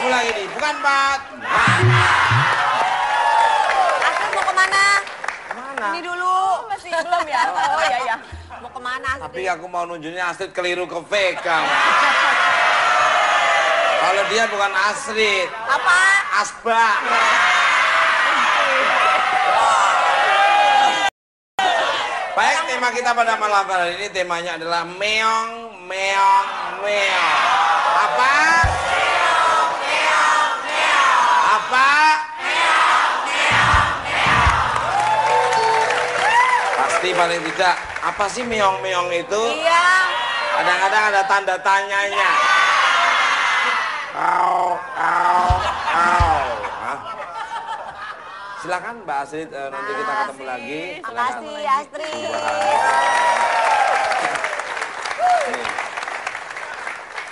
Mulai ini, bukan Pat. Astrid mau kemana? Kemana? Ini dulu. Masih belum ya? Oh iya iya. Mau kemana Astrid? Tapi aku mau nunjuknya Astrid keliru ke Vega. Kalau dia bukan Astrid. Apa? Asba. Baik, tema kita pada malam hari ini temanya adalah meong, meong, meong. Apa? Meong, meong, meong. Apa? Meong, meong, meong. Pasti paling tidak, apa sih meong, meong itu? Iya. Kadang-kadang ada tanda tanyanya. Au, au, au. Hah? Silakan Mbak Astrid, nanti kita ketemu lagi. Makasih Astrid.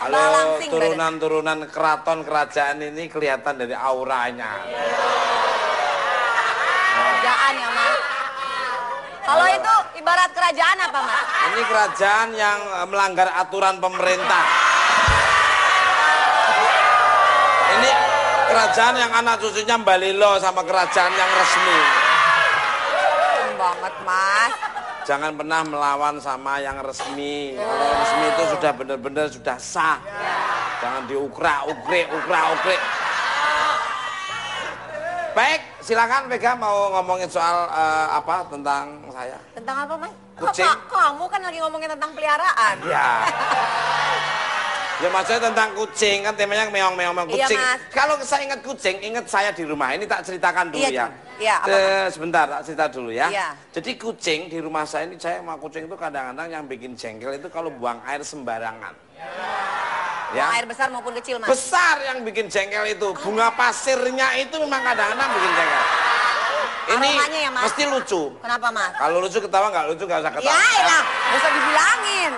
Halo, turunan-turunan keraton kerajaan ini kelihatan dari auranya. Kerajaan ya Mas. Kalau itu ibarat kerajaan apa Mas? Ini kerajaan yang melanggar aturan pemerintah. Ini kerajaan yang anak cucunya Mbak Lilo sama kerajaan yang resmi. Banget Mas. Jangan pernah melawan sama yang resmi. Kalau resmi itu sudah benar-benar sudah sah. Jangan diukrak-ukrik. Baik, silakan Vega mau ngomongin soal apa tentang saya. Tentang apa Mas? Kucing. Kamu kan lagi ngomongin tentang peliharaan. Ya. Ya maksudnya tentang kucing, kan temanya meong-meong kucing. Iya, Mas. Kalau saya ingat kucing, ingat saya di rumah. Ini tak ceritakan dulu Iya, ya. iya, apa, Sebentar, tak cerita dulu ya. Iya. Jadi kucing di rumah saya ini, saya sama kucing itu kadang-kadang yang bikin jengkel itu kalau buang air sembarangan. Ya. Air besar maupun kecil Mas. Besar yang bikin jengkel itu. Bunga pasirnya itu memang kadang-kadang bikin jengkel. Ini Aromanya ya, Mas? mesti lucu. Kenapa Mas? Kalau lucu ketawa, nggak lucu nggak usah ketawa. Ya elah, nggak usah dibilangin.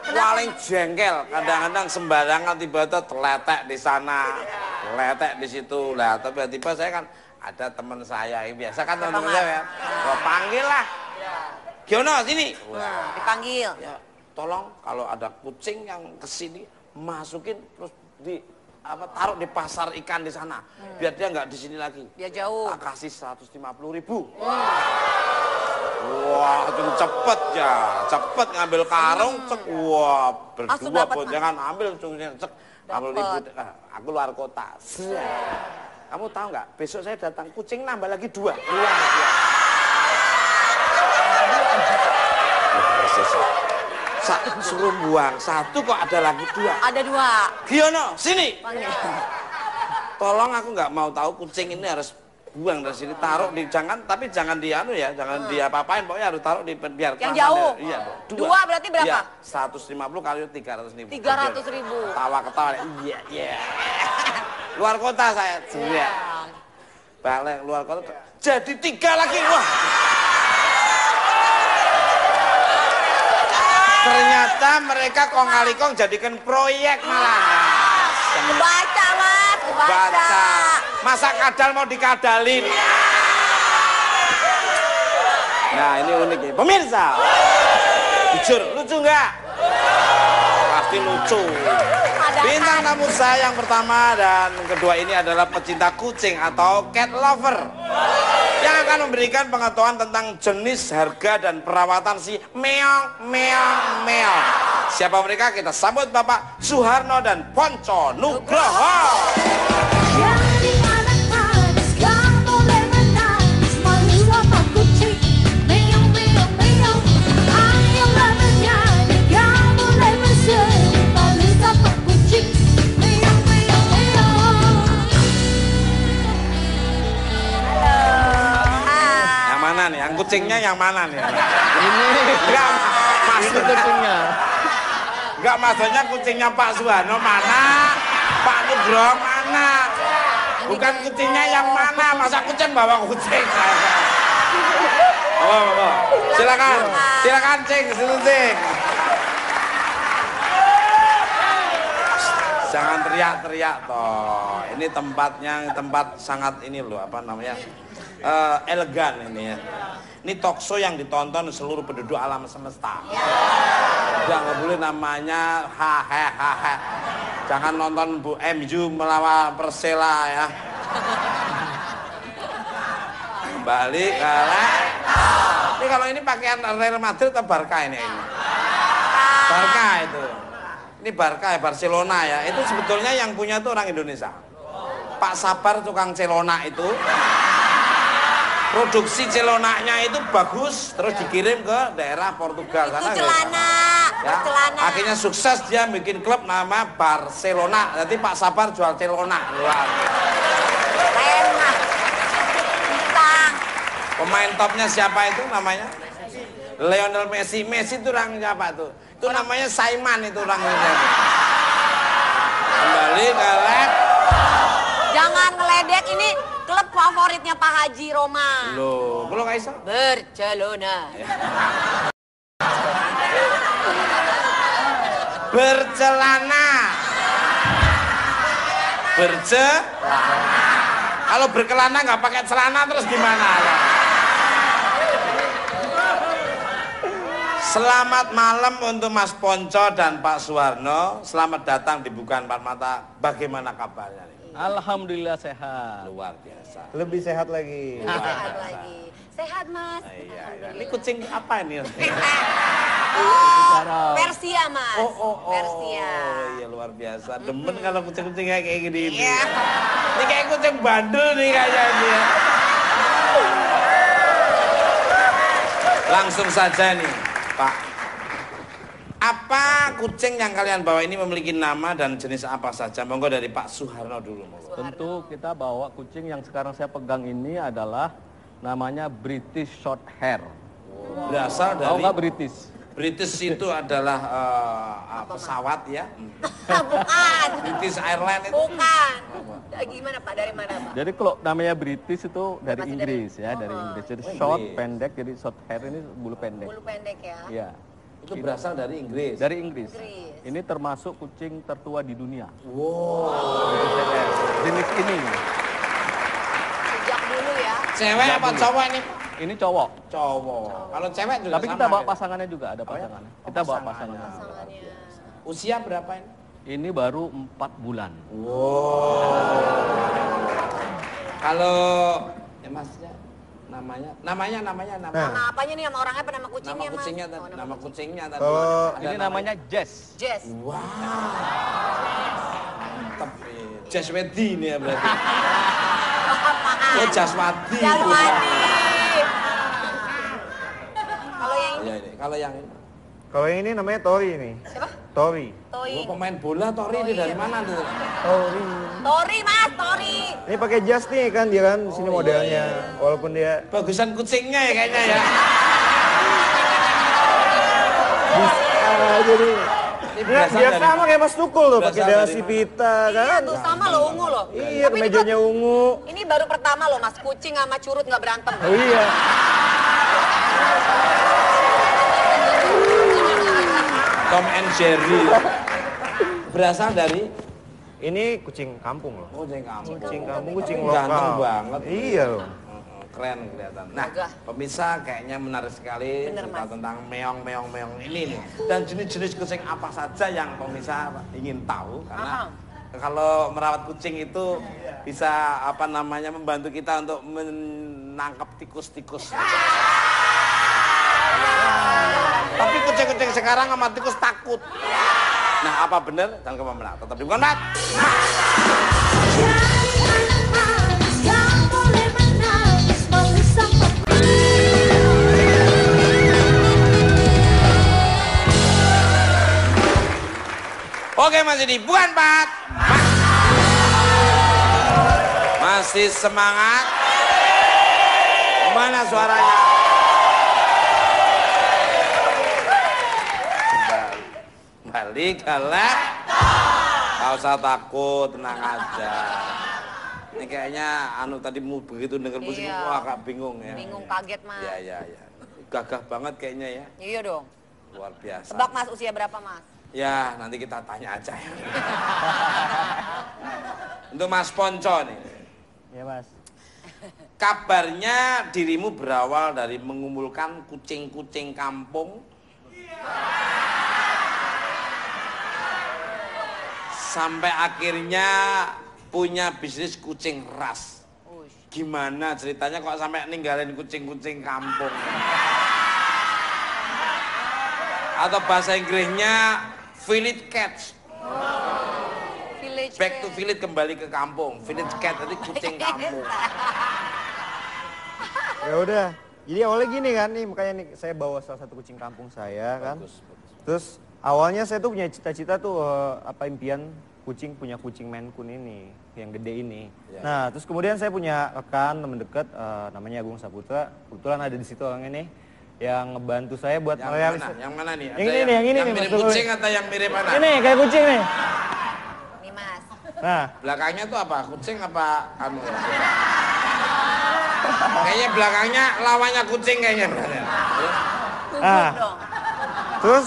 Paling jengkel, kadang-kadang sembarangan tiba-tiba terletek di sana, terletek di situ. Lah, tiba-tiba saya kan ada teman saya, yang biasa kan teman saya ya. Gua panggil lah. Giono sini. Dipanggil. Ya, tolong kalau ada kucing yang kesini masukin terus di apa taruh di pasar ikan di sana, biar dia nggak di sini lagi. Dia jauh. Tak kasih 150.000. Wah, itu cepet ya, cepet ngambil karung, cek, wah berdua boncengan ambil, cek, ambil ibu, aku luar kota. Kamu tahu nggak? Besok saya datang kucing nambah lagi 2. Suruh buang 1 kok ada lagi 2. Ada 2. Giono, sini. Panggil. Tolong aku nggak mau tahu kucing ini harus buang dari sini, taruh di tapi jangan di anu ya, jangan diapa-apain, pokoknya harus taruh di biar yang jauh. Iya, 2 berarti berapa? Iya, 150 kali 300.000. 300.000. Ketawa-ketawa, iya. Luar kota saya, iya. Balik luar kota, jadi 3 lagi, wah. Ternyata mereka kong-kali-kong jadikan proyek malah. Kebaca Mas, kebaca. Masa kadal mau dikadalin. Nah ini unik ya. Pemirsa, jujur, lucu nggak? Pasti lucu. Bintang tamu saya yang pertama dan kedua ini adalah pecinta kucing atau cat lover, yang akan memberikan pengetahuan tentang jenis, harga, dan perawatan si meong, meong, meong. Siapa mereka? Kita sambut Bapak Suharno dan Ponco Nugroho. Yang mana nih? Yang kucingnya yang mana nih? Ini Enggak, itu kucingnya. Enggak, maksudnya kucingnya Pak Suharno mana? Pak Nugroho mana? Bukan kucingnya yang mana? Masa kucing bawa kucing? Oh. Silakan Cing, Cing. Jangan teriak-teriak toh. Ini tempatnya tempat sangat ini loh, apa namanya? Elegan ini ya. Ini talk show yang ditonton seluruh penduduk alam semesta. Jangan boleh namanya hahaha. Jangan nonton Bu MU melawan Persela ya. Kembali kalah. Ini kalau ini pakaian Real Madrid atau Barca ini? Barca itu. Ini Barca ya, Barcelona ya. Itu sebetulnya yang punya itu orang Indonesia. Pak Sabar tukang celona itu. Produksi celonanya itu bagus, terus dikirim ke daerah Portugal. Itu celana, ya, celana. akhirnya sukses dia bikin klub nama Barcelona. Jadi Pak Sabar jual celona. Enak. Bintang. Pemain topnya siapa itu namanya? Lionel Messi. Messi itu orang siapa tuh? Itu namanya Saiman itu orang ini. Kembali ke lab. Jangan ngeledek, ini klub favoritnya Pak Haji Roma. Loh, kalau nggak bisa? Barcelona. Bercelana. Kalau berkelana nggak pakai celana terus gimana? Selamat malam untuk Mas Ponco dan Pak Suwarno. Selamat datang di Bukan Empat Mata. Bagaimana kabarnya? Alhamdulillah sehat. Luar biasa. Lebih sehat lagi. Sehat lagi. Sehat, Mas. Iya, iya. Ini kucing apa ini? Persia, Mas. Persia. Iya luar biasa. Demen kalau kucing-kucing kayak gini. Iya. Ini kayak kucing bandel nih kayaknya dia. Langsung saja nih, Pak. Apa kucing yang kalian bawa ini memiliki nama dan jenis apa saja? Monggo dari Pak Suharno dulu. Tentu kita bawa kucing yang sekarang saya pegang ini adalah namanya British Short Hair. Berasal dari Nggak British? British itu adalah pesawat ya. Bukan. British Airlines itu. Bukan. Gimana Pak? Dari mana Pak? Jadi kalau namanya British itu dari Masih Inggris ya, dari Inggris. Jadi short pendek, jadi short hair ini bulu pendek. Bulu pendek ya. Iya. Itu berasal dari Inggris. Dari Inggris. Inggris. Ini termasuk kucing tertua di dunia. Wow. Jenis ini. Sejak dulu ya. Cewek apa cowok ini? Ini cowok. Cowok. Kalau cewek juga Tapi sama. kita bawa ya? pasangannya juga, ada pasangannya. Kita bawa pasangannya. Pasangannya. Usia berapa ini? Ini baru 4 bulan. Wow. Kalau ya Mas ya, namanya. Nama apanya nih, nama orangnya apa nama kucingnya, Nama Mas? kucingnya, Oh, nama kucingnya tadi. Kalau Ada Ini namanya Jess. Jess. Wow. Mantap. Jaswadi ini ya berarti. Oh Jaswadi. Jalwadi. Kalau yang ini Iya ini. Kalau yang ini namanya Tori ini. siapa? Tori. Toi. oh, pemain bola Tori ini dari mana tuh? Tori. Tori, Mas, Tori. Ini pakai jas nih kan dia kan sini modelnya. Walaupun dia Bagusan kucingnya ya kayaknya ya. jadi Ini dia sama kayak Mas Tukul loh, pakai berasal dasi dari mana? pita Iya kan. tuh, sama lo, ungu loh. Iya, Tapi ini kemejanya ungu. Ini baru pertama loh, Mas. Kucing sama curut nggak berantem. Oh iya. Tom and Jerry. Berasal dari Ini kucing kampung loh. kucing kamu. Kucing kampung, kucing Ganteng lokal. banget. Iya loh. Keren kelihatan. Nah, Gagah. pemirsa kayaknya menarik sekali Bener, cerita Mas. tentang meong ini nih. Dan jenis-jenis kucing apa saja yang pemirsa ingin tahu karena kalau merawat kucing itu bisa membantu kita untuk menangkap tikus-tikus. Tapi kucing-kucing sekarang sama tikus takut. Nah, apa benar? Jangan kemana-mana. Tetap di Bukan Mat. Oke, masih di Bukan Pat. Masih semangat. Mana suaranya? Balik galak. Gak usah takut, tenang aja. Ini kayaknya tadi begitu denger musik Iya. wah agak bingung ya. Bingung, kaget, Mas. Iya. Gagah banget kayaknya ya. Iya dong. Luar biasa. Tebak, Mas, usia berapa, Mas? Ya, nanti kita tanya aja ya. Untuk Mas Ponco nih. Ya Mas. Kabarnya dirimu berawal dari mengumpulkan kucing-kucing kampung sampai akhirnya punya bisnis kucing ras. Gimana ceritanya kok sampai ninggalin kucing-kucing kampung? Atau bahasa Inggrisnya village cats. Back to village, kembali ke kampung. Village cat itu kucing kampung. Ya udah. Jadi awalnya gini kan nih, makanya nih saya bawa salah satu kucing kampung saya kan. Bagus, bagus. Terus awalnya saya tuh punya cita-cita tuh impian punya kucing Maine Coon ini, yang gede ini. Ya. Nah, terus kemudian saya punya rekan teman dekat namanya Agung Saputra. Kebetulan ada di situ orangnya nih yang ngebantu saya buat merealisasi. Yang mana nih? Yang ini nih, yang ini nih. Mirip kucing atau yang mirip anak? Ini kayak kucing nih. Nih Mas. Nah, Belakangnya tuh apa? Kucing apa anu? Kayaknya belakangnya lawannya kucing kayaknya. Tunggu Ah. dong. terus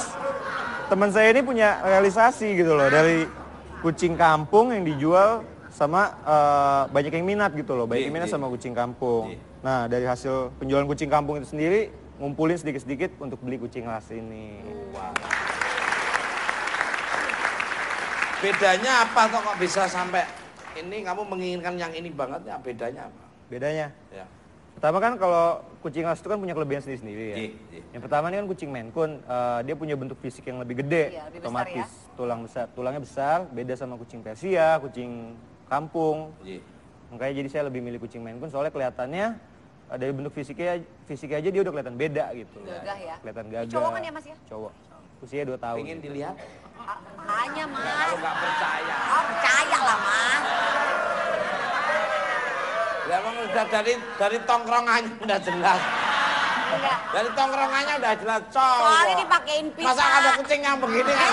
teman saya ini punya realisasi gitu loh dari kucing kampung yang dijual sama banyak yang minat gitu loh, banyak yang minat sama kucing kampung. Nah, dari hasil penjualan kucing kampung itu sendiri ngumpulin sedikit-sedikit untuk beli kucing ras ini. Bedanya apa kok bisa sampai ini kamu menginginkan yang ini banget ya? Bedanya apa? Bedanya? Ya. Pertama kan kalau kucing ras itu kan punya kelebihan sendiri-sendiri ya. Iya. Yang pertama ini kan kucing Maine Coon, dia punya bentuk fisik yang lebih gede, Iya, lebih besar otomatis ya. tulangnya besar, beda sama kucing Persia, kucing kampung. Iya. Makanya jadi saya lebih milih kucing Maine Coon soalnya kelihatannya dari bentuk fisiknya aja dia udah kelihatan beda gitu. Gagah ya. Kelihatan Ini gagah. cowok kan ya Mas ya? Cowok. Usia 2 tahun. Pengen dilihat? Hanya Mas. Kalau nggak percaya. Oh, percaya lah Mas. Ya emang udah dari tongkrongannya udah jelas. Enggak. Dari tongkrongannya udah jelas cowok. Soalnya dipakein pita. Masa ada kucing yang begini kan?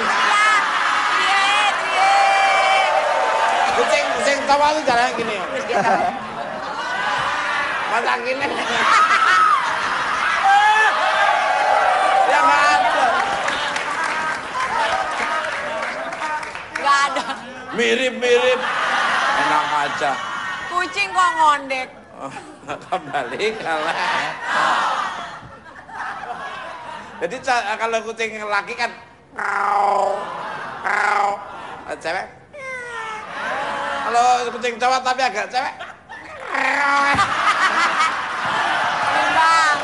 Kucing cowok itu jalannya gini. Masa gini. Ya nggak ada. Nggak ada. Mirip-mirip. Enak aja. Kucing kok ngondek. Oh, kembali kalau jadi kalau kucing laki kan kau cewek, kalau kucing cowok tapi agak cewek Bang,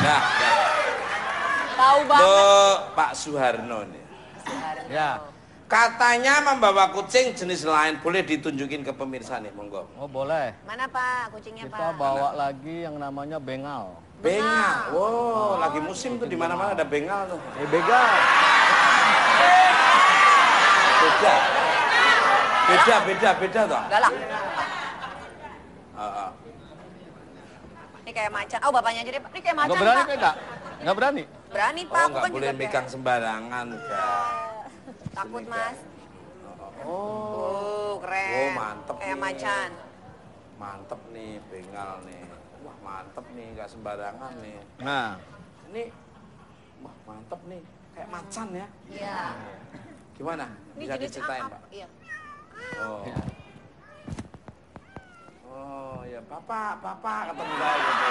ya. tahu banget. Tuh Pak Suharno nih Ya. katanya membawa kucing jenis lain, boleh ditunjukin ke pemirsa nih, monggo. Oh boleh. Mana Pak kucingnya Kita Pak? bawa lagi yang namanya bengal. Bengal, wow, lagi musim tuh di mana-mana ada bengal tuh. Begal. Beda toh. Galak. Heeh. Ini kayak macan. Oh bapaknya aja deh Pak. Ini kayak macan Nggak berani Pak. pegang? Nggak berani? Berani Pak. Oh, Aku nggak kan boleh juga megang sembarangan, Kak. takut Sini, Mas. Oh, Oh keren. Oh, mantep Kayak nih. macan. mantep nih bengal nih. Wah, mantep nih, nggak sembarangan nih. Nah, Ini, wah mantep nih, kayak macan ya. Iya. Gimana? Ini Bisa jenis diceritain, apa? Pak? Iya. Oh. Oh, ya papa ketemu saya gitu.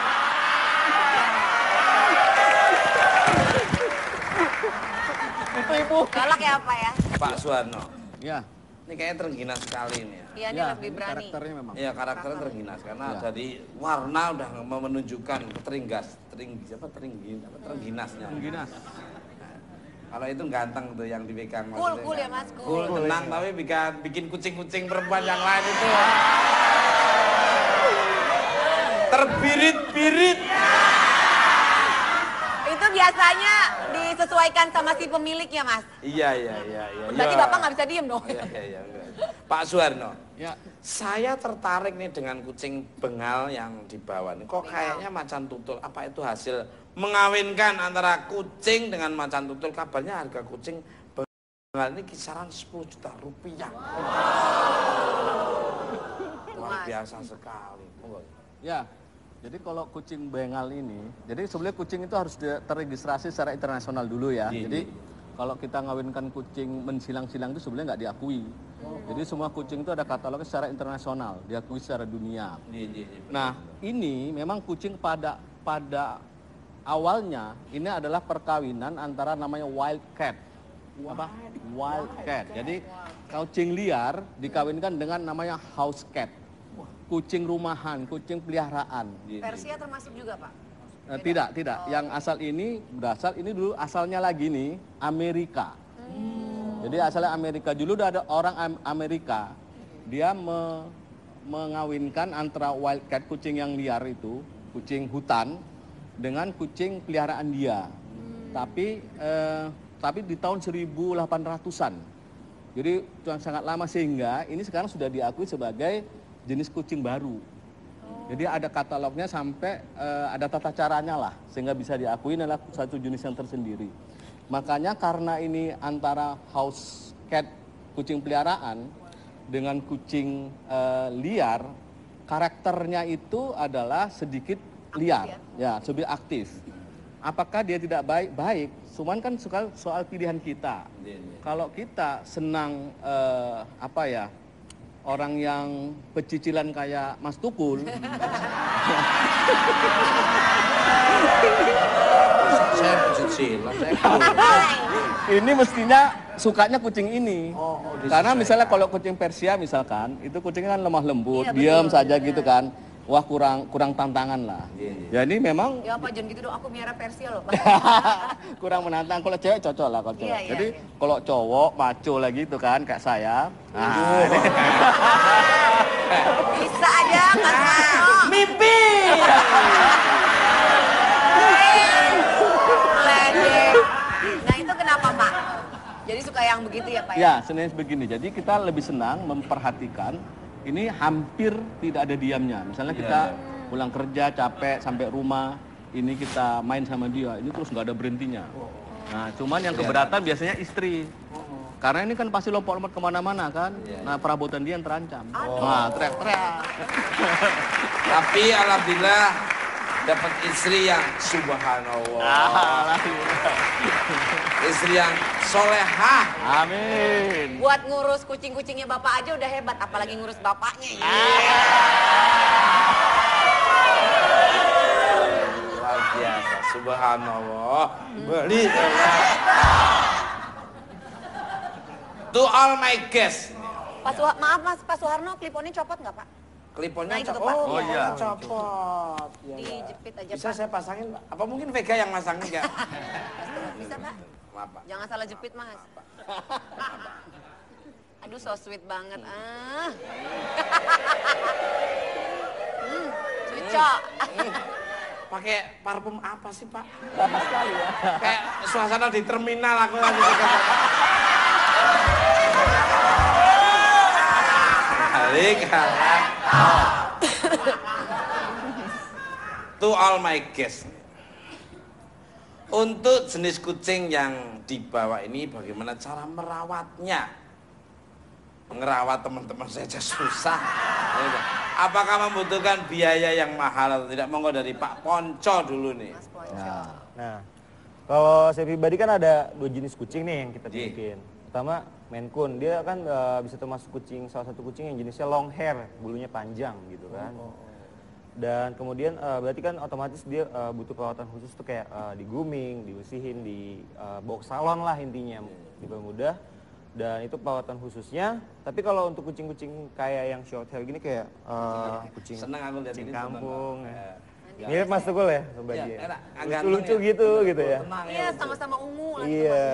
itu ibu. Galak ya Pak ya? Pak Suwarno, Ya. ini kayaknya tergina sekali nih ya. Iya ini Ya, lebih ini berani. karakternya memang. Iya, karakternya terginas karena Ya. dari warna udah menunjukkan terginasnya. Ginas. Kalau itu ganteng tuh yang dipegang Cool maksudnya. ya Mas, Cool, cool. tenang, tapi bikin kucing-kucing perempuan yang lain itu terbirit-birit. Itu biasanya disesuaikan sama si pemiliknya Mas. Iya. Berarti Iya. Bapak nggak bisa diem dong. Iya. Pak Suwarno, Ya. saya tertarik nih dengan kucing bengal yang dibawa nih. Kok Bengal. kayaknya macan tutul? Apa itu hasil mengawinkan antara kucing dengan macan tutul? Kabarnya harga kucing bengal ini kisaran 10 juta rupiah. Luar biasa sekali. Ya. Jadi kalau kucing bengal ini, jadi sebenarnya kucing itu harus teregistrasi secara internasional dulu ya. Iya, Jadi kalau kita ngawinkan kucing mensilang-silang itu sebenarnya nggak diakui. Jadi semua kucing itu ada katalognya secara internasional, diakui secara dunia. Nah, ini memang kucing pada awalnya ini adalah perkawinan antara namanya wild cat. Apa? Wild cat. Jadi kucing liar dikawinkan dengan namanya house cat. Kucing rumahan, kucing peliharaan. Persia termasuk juga, Pak? Tidak. Yang asal ini berasal ini dulu asalnya lagi nih Amerika. Jadi asalnya Amerika dulu udah ada orang Amerika. Dia mengawinkan antara wild cat kucing yang liar itu, kucing hutan dengan kucing peliharaan dia. Tapi di tahun 1800-an. Jadi sangat lama sehingga ini sekarang sudah diakui sebagai jenis kucing baru. Jadi ada katalognya sampai ada tata caranya lah sehingga bisa diakui adalah satu jenis yang tersendiri. Makanya karena ini antara house cat kucing peliharaan dengan kucing liar, karakternya itu adalah sedikit liar, ya sedikit aktif. Apakah dia tidak baik? Cuman kan soal pilihan kita. Kalau kita senang orang yang pecicilan kayak Mas Tukul. Saya pecicilan. Ini mestinya sukanya kucing ini. Karena misalnya kalau kucing Persia misalkan, itu kucingnya kan lemah lembut, diam saja gitu kan. Wah kurang tantangan lah. Jadi memang Ya Pak, jangan gitu dong, aku miara Persia loh Pak. kurang menantang. Kalau cewek cocok lah kalau cewek. Iya, Jadi iya. kalau cowok maco lagi itu kan kayak saya. Nah, Bisa aja Mas Marno. Mimpi. Ledek. Nah itu kenapa Pak? Jadi suka yang begitu ya Pak ya? ya sebenarnya begini. Jadi kita lebih senang memperhatikan ini hampir tidak ada diamnya. Misalnya kita pulang kerja capek sampai rumah, ini kita main sama dia, ini terus nggak ada berhentinya. Nah, cuman yang keberatan biasanya istri. Karena ini kan pasti lompat-lompat kemana-mana kan. Nah, perabotan dia yang terancam. Nah, teriak-teriak. Tapi alhamdulillah dapat istri yang subhanallah. Istri yang solehah. Amin. Buat ngurus kucing-kucingnya Bapak aja udah hebat, apalagi ngurus bapaknya. Luar biasa, subhanallah. Beli To all my guests. Maaf Mas, Pak Soeharno kliponnya copot nggak Pak? Kliponnya Nah, itu tuh, copot. Pak. Oh Iya. iya, copot. Ya, ya. Dijepit aja Bisa Pak. saya pasangin, Pak? Apa mungkin Vega yang masangin enggak? Bisa Pak? Maaf, Pak. Jangan salah jepit Mas. Aduh so sweet banget. Cucok. Pakai parfum apa sih, Pak? Sekali ya. Kayak suasana di terminal aku lagi. Balik To all my guests. Untuk jenis kucing yang dibawa ini bagaimana cara merawatnya? Ngerawat teman-teman saja susah. Apakah membutuhkan biaya yang mahal atau tidak? Monggo dari Pak Ponco dulu nih. Mas Ponco. Nah, kalau saya pribadi kan ada 2 jenis kucing nih yang kita bikin. Pertama, Maine Coon. Dia kan bisa termasuk salah satu kucing yang jenisnya long hair, bulunya panjang gitu kan. Dan kemudian berarti kan otomatis dia butuh perawatan khusus tuh kayak di grooming, dibersihin, di box salon lah intinya, dipermudah. Dan itu perawatan khususnya. Tapi kalau untuk kucing-kucing kayak yang short hair gini kayak kucing kampung. Mirip Mas Tukul ya, Sobat ya. Lucu-lucu gitu ya. Iya, sama-sama ungu lagi. Iya.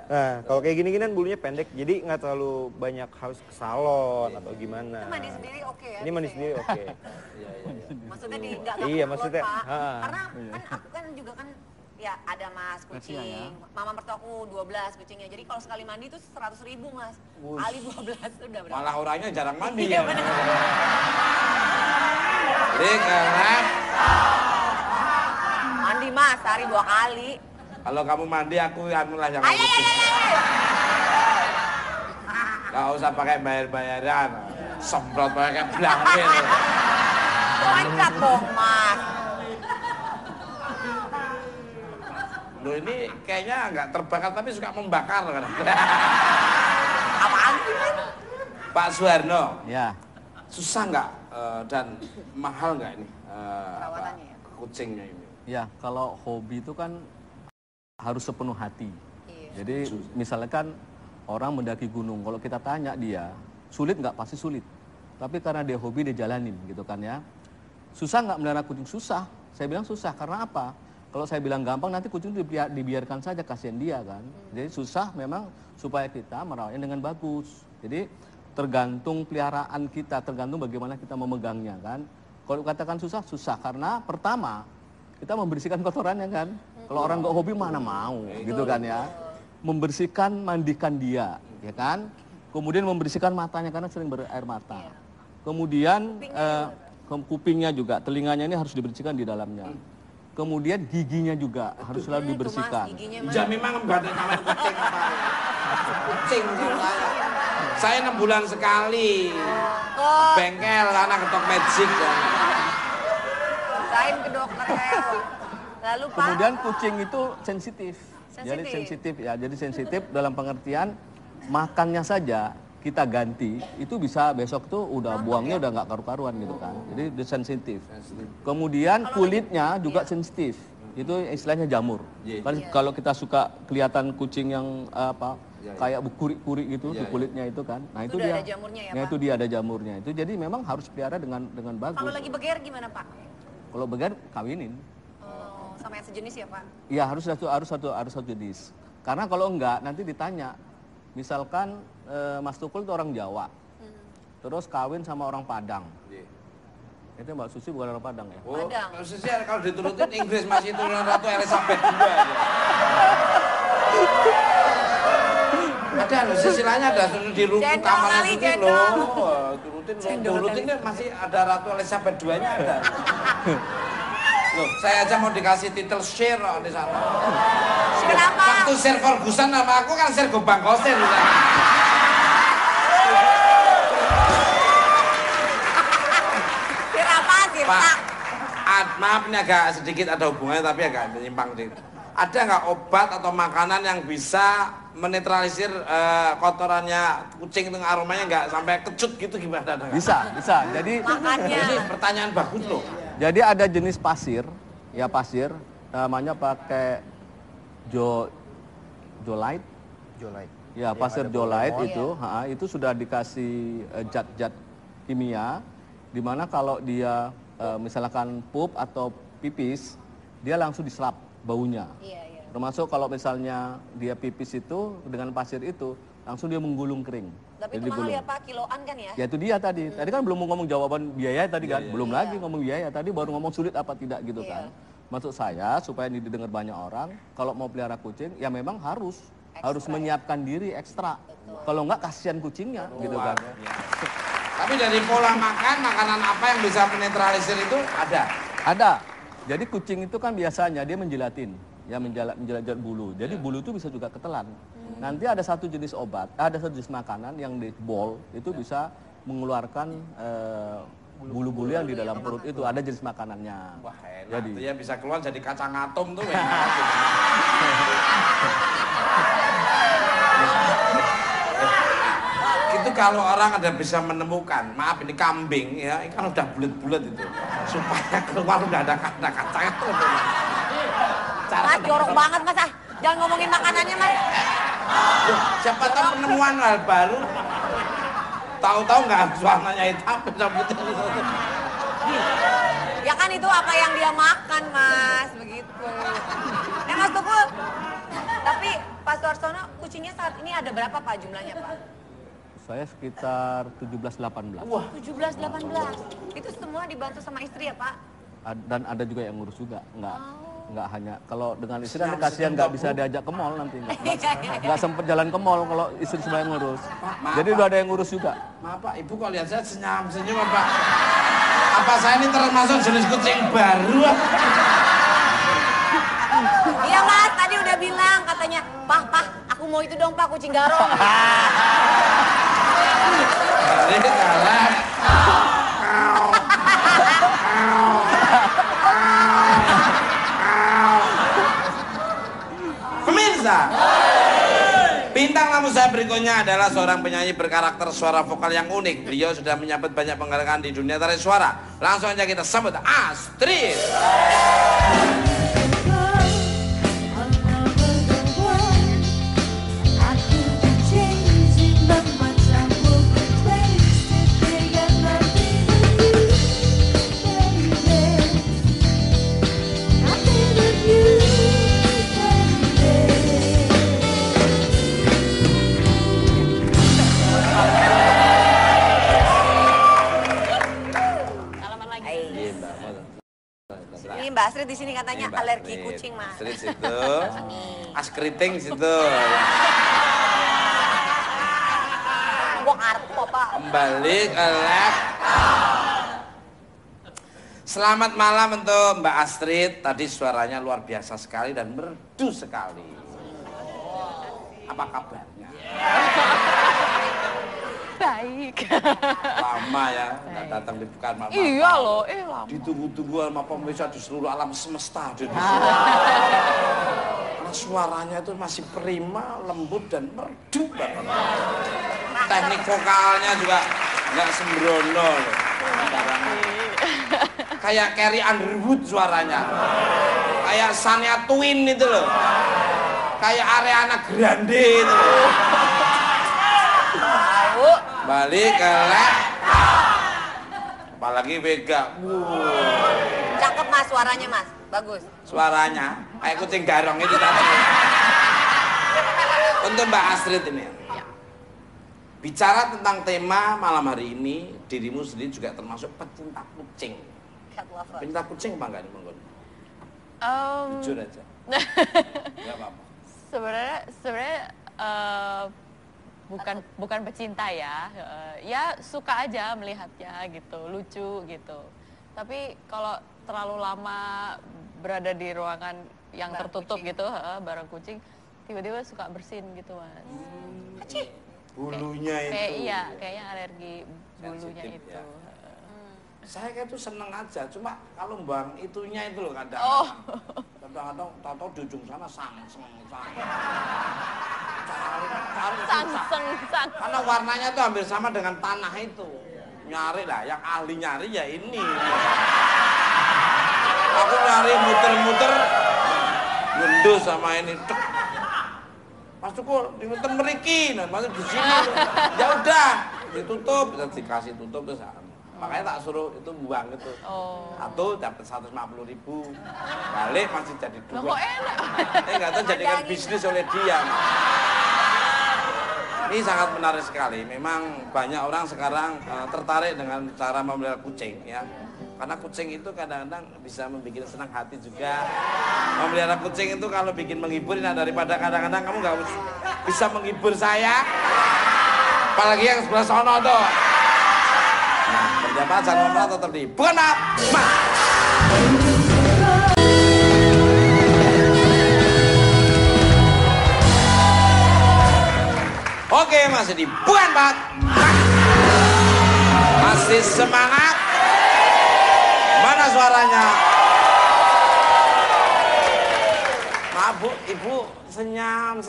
Nah, kalau kayak gini kan bulunya pendek, jadi nggak terlalu banyak harus ke salon atau gimana. Itu mandi sendiri oke ya? Ini mandi bisa ya? sendiri oke. Maksudnya di Iya, maksudnya, Pak. ha. Karena kan aku kan juga kan ya ada Mas kucing. Mama mertuaku 12 kucingnya. Jadi kalau sekali mandi itu 100.000 Mas. Ali 12 udah berapa? Malah orangnya jarang mandi Iya ya. benar. Karena Mandi Mas, sehari 2 kali. kalau kamu mandi aku anulah yang Ayo. Gak usah pakai bayar-bayaran. Semprot pakai belangkir. Loncat dong Mas. Loh ini kayaknya nggak terbakar tapi suka membakar kan. Apaan sih, Mas? Pak Suharno. Ya. Susah nggak dan mahal nggak ini Perawatannya ya? kucingnya ini? Ya, kalau hobi itu kan harus sepenuh hati. Iya. Jadi misalkan orang mendaki gunung, kalau kita tanya dia, sulit nggak? Pasti sulit. Tapi karena dia hobi, dia jalanin gitu kan ya. Susah nggak melihara kucing? Susah. Saya bilang susah, karena apa? Kalau saya bilang gampang, nanti kucing itu dibiarkan saja, kasihan dia kan. Jadi susah memang supaya kita merawatnya dengan bagus. Jadi tergantung peliharaan kita, tergantung bagaimana kita memegangnya kan. Kalau katakan susah, susah karena pertama kita membersihkan kotorannya kan. Kalau orang nggak hobi mana mau gitu kan ya. Membersihkan, mandikan dia, ya kan. Kemudian membersihkan matanya karena sering berair mata. Kemudian kupingnya juga, telinganya ini harus dibersihkan di dalamnya. Kemudian giginya juga harus selalu dibersihkan. Ya memang nggak ada namanya kucing apa. Kucing saya 6 bulan sekali. Bengkel anak ketok magic. Usahain ke dokter kayak. Lalu Pak. Kemudian kucing itu sensitif. Jadi Sensitif. sensitif ya. Jadi sensitif dalam pengertian makannya saja kita ganti, itu bisa besok tuh udah buangnya udah nggak karu-karuan gitu kan. Jadi dia sensitif. Kemudian kulitnya juga sensitif. Itu istilahnya jamur. Kan kalau kita suka kelihatan kucing yang kayak berkurik-kurik gitu di kulitnya itu kan. Nah, itu Sudah dia. ada jamurnya ya, Nah, Pak? itu dia ada jamurnya. Itu jadi memang harus pelihara dengan bagus. Kalau lagi beger gimana Pak? Kalau begar kawinin. Oh, sama yang sejenis ya Pak? Iya, harus satu jenis. Karena kalau enggak nanti ditanya. Misalkan Mas Tukul itu orang Jawa. Terus kawin sama orang Padang. Itu Mbak Susi bukan orang Padang ya? Oh, Padang. Susi kalau diturutin Inggris masih turunan Ratu Elizabeth II. Ada loh, silsilahnya ada di Cendol kamarnya kali, Susi cendol. loh. Turutin masih ada Ratu Elizabeth II-nya ada. Loh, saya aja mau dikasih titel Sir loh di sana. Kenapa? Waktu Sir Ferguson sama aku kan Sir Gobang Kosir di sana. Kenapa sih Pak? Maaf ini agak sedikit ada hubungannya tapi agak menyimpang sedikit. Ada nggak obat atau makanan yang bisa menetralisir kotorannya kucing dengan aromanya nggak sampai kecut gitu gimana? Bisa. Jadi Makanya. Ini pertanyaan bagus loh. Jadi ada jenis pasir, ya pasir, namanya pakai jolite. Ya, pasir jolite itu sudah dikasih zat-zat kimia, di mana kalau dia misalkan pup atau pipis, dia langsung diselap baunya. Iya. Termasuk kalau misalnya dia pipis itu dengan pasir itu, langsung dia menggulung kering. Tapi Jadi itu mahal gulung. ya Pak, kiloan kan ya? Ya itu dia tadi. Tadi kan belum mau ngomong jawaban biaya tadi kan. Belum lagi ngomong biaya. Tadi baru ngomong sulit apa tidak gitu kan. Maksud saya supaya ini didengar banyak orang, kalau mau pelihara kucing ya memang harus menyiapkan diri ekstra. Kalau enggak kasihan kucingnya gitu kan. Tapi dari pola makan, makanan apa yang bisa menetralisir itu ada? Ada. Jadi kucing itu kan biasanya dia menjilatin, ya menjilat bulu. Jadi bulu itu bisa juga ketelan. Nanti ada satu jenis obat, ada satu jenis makanan yang di bol itu bisa mengeluarkan bulu-bulu yang di dalam perut itu. Ada jenis makanannya. Wah enak, Jadi ya bisa keluar jadi kacang atom tuh ya. Itu kalau orang ada bisa menemukan, maaf ini kambing ya, ini kan udah bulat-bulat itu, supaya keluar udah ada kacang atom. Mas, jorok banget Mas ah. Jangan ngomongin makanannya Mas. Siapa tahu penemuan hal baru. Tahu-tahu nggak warnanya hitam, rambutnya itu. Ya kan itu apa yang dia makan Mas, begitu. Mas Tukul, tapi Pak Suarsono kucingnya saat ini ada berapa Pak jumlahnya Pak? saya sekitar 17-18. Wah, 17-18. Itu semua dibantu sama istri ya Pak? Dan ada juga yang ngurus juga, nggak hanya kalau dengan istri nanti kasihan nggak bisa diajak ke mall nanti nggak sempet jalan ke mall kalau istri semuanya ngurus. Jadi udah ada yang ngurus juga. Maaf Pak, Ibu kok lihat saya senyum Pak. Apa saya ini termasuk jenis kucing baru? Iya Mas, tadi udah bilang katanya, Pak, aku mau itu dong Pak, kucing garong. Ini galak. saya berikutnya adalah seorang penyanyi berkarakter suara vokal yang unik. Beliau sudah menyabet banyak penghargaan di dunia tarik suara. Langsung aja kita sambut Astrid. Ini Mbak Astrid di sini katanya alergi kucing, Mas. Astrid situ. As keriting situ. Gua kartu apa? Kembali ke lab. Selamat malam untuk Mbak Astrid. Tadi suaranya luar biasa sekali dan merdu sekali. Apa kabarnya? Baik. Lama ya, nggak datang di Pekan Mama. Iya loh, lama. Ditunggu-tunggu sama pemirsa di seluruh alam semesta. Karena suaranya itu masih prima, lembut dan merdu banget. Teknik vokalnya juga nggak sembrono loh. Kayak Carrie Underwood suaranya. Kayak Shania Twain itu loh. Kayak Ariana Grande itu loh. Balik ke lab. Apalagi Vega. Cakep Mas suaranya, Mas. Bagus. Suaranya kayak kucing garong itu tadi. Untuk Mbak Astrid ini. Bicara tentang tema malam hari ini, dirimu sendiri juga termasuk pecinta kucing. Cat lover. Pecinta kucing apa enggak nih, Monggo? Jujur aja. Enggak apa-apa. Sebenarnya bukan pecinta ya. Ya suka aja melihatnya gitu, lucu gitu. Tapi kalau terlalu lama berada di ruangan yang bareng tertutup kucing. gitu, bareng kucing, tiba-tiba suka bersin gitu, Mas. Bulunya itu. Kayaknya alergi bulunya Sensitif, itu. ya. Saya kayak tuh seneng aja, cuma kalau bang itunya itu loh kadang. Oh. Kadang-kadang tahu di ujung sana sangseng. Sang. Karena warnanya tuh hampir sama dengan tanah itu. Nyari lah, yang ahli nyari ya ini. Aku nyari muter-muter, gendus sama ini. Cek. Mas Tukul, dimuter meriki, masuk di sini. Ya udah, ditutup, dikasih tutup terus. Makanya tak suruh itu buang itu. Satu dapat 150.000. Balik masih jadi dua. Kok enak? Nggak tahu jadikan bisnis oleh dia. Ini sangat menarik sekali. Memang banyak orang sekarang tertarik dengan cara memelihara kucing ya. Karena kucing itu kadang-kadang bisa membuat senang hati juga. Memelihara kucing itu kalau bikin menghibur, nah daripada kadang-kadang kamu nggak bisa menghibur saya. Apalagi yang sebelah sono tuh. Nah, berjamaah jangan ngobrol tetap di Bukan Mas. Oke, masih di Bukan Pak. Masih semangat. Mana suaranya? Maaf Bu, Ibu senyum.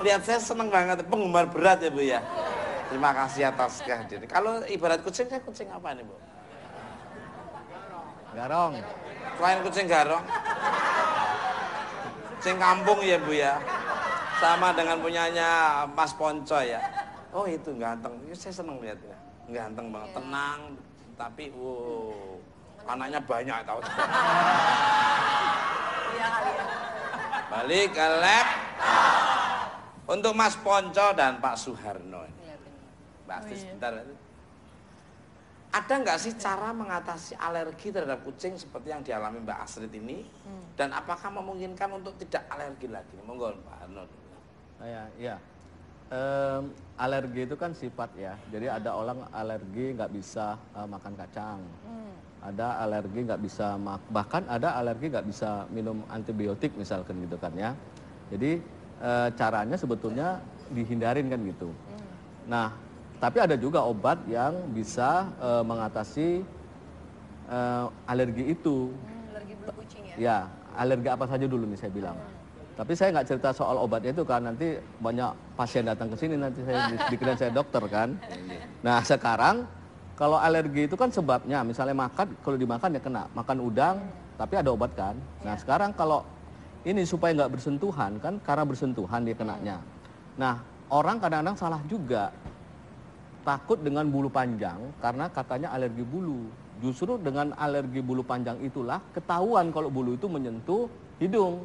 Lihat saya seneng banget, penggemar berat ya Bu ya. Terima kasih atas kehadiran. Kalau ibarat kucing, saya kucing apa nih Bu? Garong. Selain kucing garong, kucing kampung ya Bu ya. Sama dengan punyanya Mas Ponco ya. Oh itu ganteng, saya seneng lihatnya. Ganteng banget, tenang. Tapi anaknya banyak tahu. Balik ke lab. Untuk Mas Ponco dan Pak Suharno. Mbak Astrid sebentar. Ada nggak sih cara mengatasi alergi terhadap kucing seperti yang dialami Mbak Astrid ini? Dan apakah memungkinkan untuk tidak alergi lagi? Monggo Pak Arno. Ya. Alergi itu kan sifat ya. Jadi ada orang alergi nggak bisa makan kacang. Ada alergi nggak bisa bahkan ada alergi nggak bisa minum antibiotik misalkan gitu kan ya. Jadi caranya sebetulnya dihindarin kan gitu. Nah, tapi ada juga obat yang bisa mengatasi alergi itu. Alergi bulu kucing ya? Ya, alergi apa saja dulu nih saya bilang. Tapi saya nggak cerita soal obatnya itu kan, nanti banyak pasien datang ke sini, nanti saya dikira saya dokter kan. Nah sekarang kalau alergi itu kan sebabnya, misalnya makan, kalau dimakan ya kena, makan udang, tapi ada obat kan. Nah sekarang kalau ini supaya nggak bersentuhan kan, karena bersentuhan dia kenanya. Nah orang kadang-kadang salah juga, takut dengan bulu panjang karena katanya alergi bulu. Justru dengan alergi bulu panjang itulah ketahuan kalau bulu itu menyentuh hidung.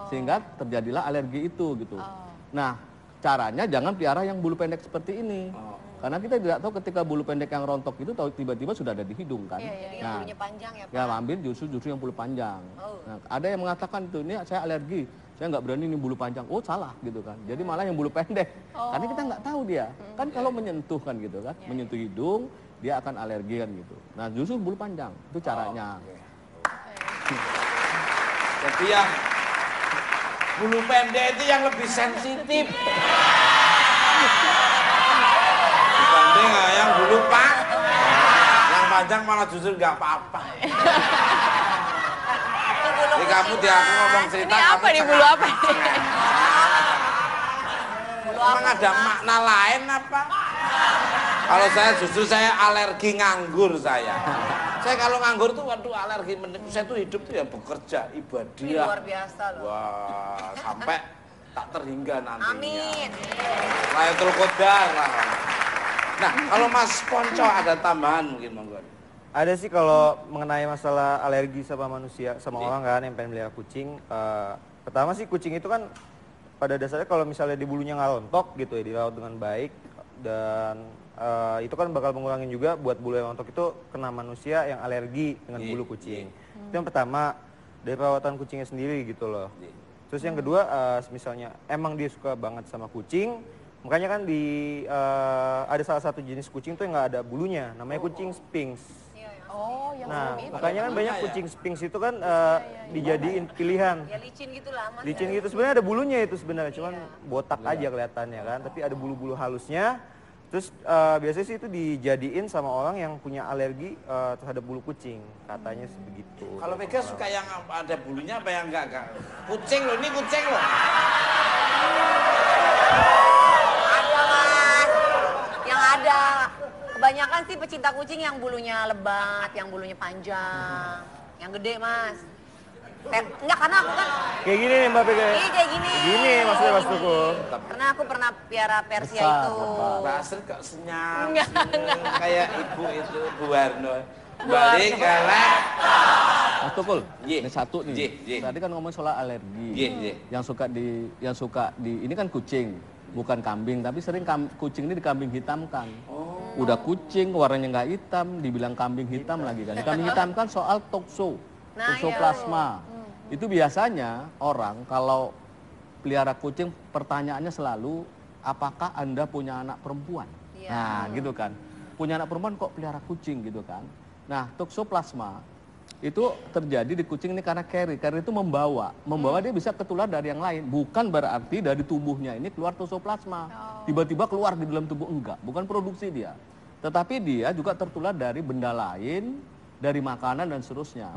Sehingga terjadilah alergi itu gitu. Nah, caranya jangan pelihara yang bulu pendek seperti ini. Karena kita tidak tahu ketika bulu pendek yang rontok itu tahu tiba-tiba sudah ada di hidung kan. Jadi yang bulunya panjang ya Pak? Ya, ambil justru yang bulu panjang. Nah, ada yang mengatakan itu, ini saya alergi, saya nggak berani ini bulu panjang. Oh salah gitu kan. Jadi malah yang bulu pendek. Karena kita nggak tahu dia. Kan kalau menyentuh kan gitu kan, menyentuh hidung dia akan alergi kan gitu. Nah justru bulu panjang itu caranya. Jadi yang bulu pendek itu yang lebih sensitif dibanding yang bulu yang panjang malah justru nggak apa-apa. Jadi kamu di aku ngomong cerita, Ini apa nih bulu apa? Emang ada makna lain apa? Kalau saya justru saya alergi nganggur saya. Saya kalau nganggur tuh waduh alergi, saya tuh hidup tuh ya bekerja, ibadah. Luar biasa loh. Wah, sampai tak terhingga nantinya. Amin. Lailatul Qadar lah. Nah, kalau Mas Ponco ada tambahan mungkin monggo. Ada sih kalau mengenai masalah alergi sama manusia, sama orang kan yang pengen melihara kucing. Pertama sih kucing itu kan pada dasarnya kalau misalnya di bulunya nggak rontok gitu ya, dirawat dengan baik. Dan itu kan bakal mengurangi juga buat bulu yang rontok itu kena manusia yang alergi dengan bulu kucing. Itu yang pertama, dari perawatan kucingnya sendiri gitu loh. Terus yang kedua, misalnya emang dia suka banget sama kucing, makanya kan ada salah satu jenis kucing tuh yang nggak ada bulunya, namanya kucing Sphinx. Oh, yang Nah, belum itu. makanya kan banyak kucing Sphinx itu kan dijadiin pilihan. Ya licin gitu lah Mas. Licin gitu, sebenarnya ada bulunya itu sebenarnya, cuman botak aja kelihatannya kan, tapi ada bulu-bulu halusnya. Terus biasanya sih itu dijadiin sama orang yang punya alergi terhadap bulu kucing, katanya sebegitu. Kalau Vega suka yang ada bulunya apa yang enggak? Kucing loh, ini kucing loh. Ada Mas. Yang ada. Kebanyakan sih pecinta kucing yang bulunya lebat, yang bulunya panjang, yang gede Mas. Enggak, karena aku kan Kayak gini nih Mbak Vega. ini kayak gini. Gini maksudnya Mas Tuku. Karena aku pernah piara Persia Besar, itu. Mbak Astrid kok senyum, kayak ibu itu, Bu Warno. Balik ke Mas Tukul, Ye. ini satu nih. Ye. Tadi kan ngomong soal alergi. Ye. Yang suka di ini kan kucing, bukan kambing, tapi sering kucing ini dikambing hitamkan. Udah kucing warnanya nggak hitam, dibilang kambing hitam lagi kan. Kambing hitam kan soal toksoplasma. Itu biasanya orang kalau pelihara kucing pertanyaannya selalu apakah Anda punya anak perempuan? Nah, gitu kan. Punya anak perempuan kok pelihara kucing gitu kan. Nah, toksoplasma itu terjadi di kucing ini karena carrier itu membawa dia bisa ketular dari yang lain. Bukan berarti dari tubuhnya ini keluar toksoplasma. Tiba-tiba keluar di dalam tubuh, enggak, bukan produksi dia. Tetapi dia juga tertular dari benda lain, dari makanan dan seterusnya.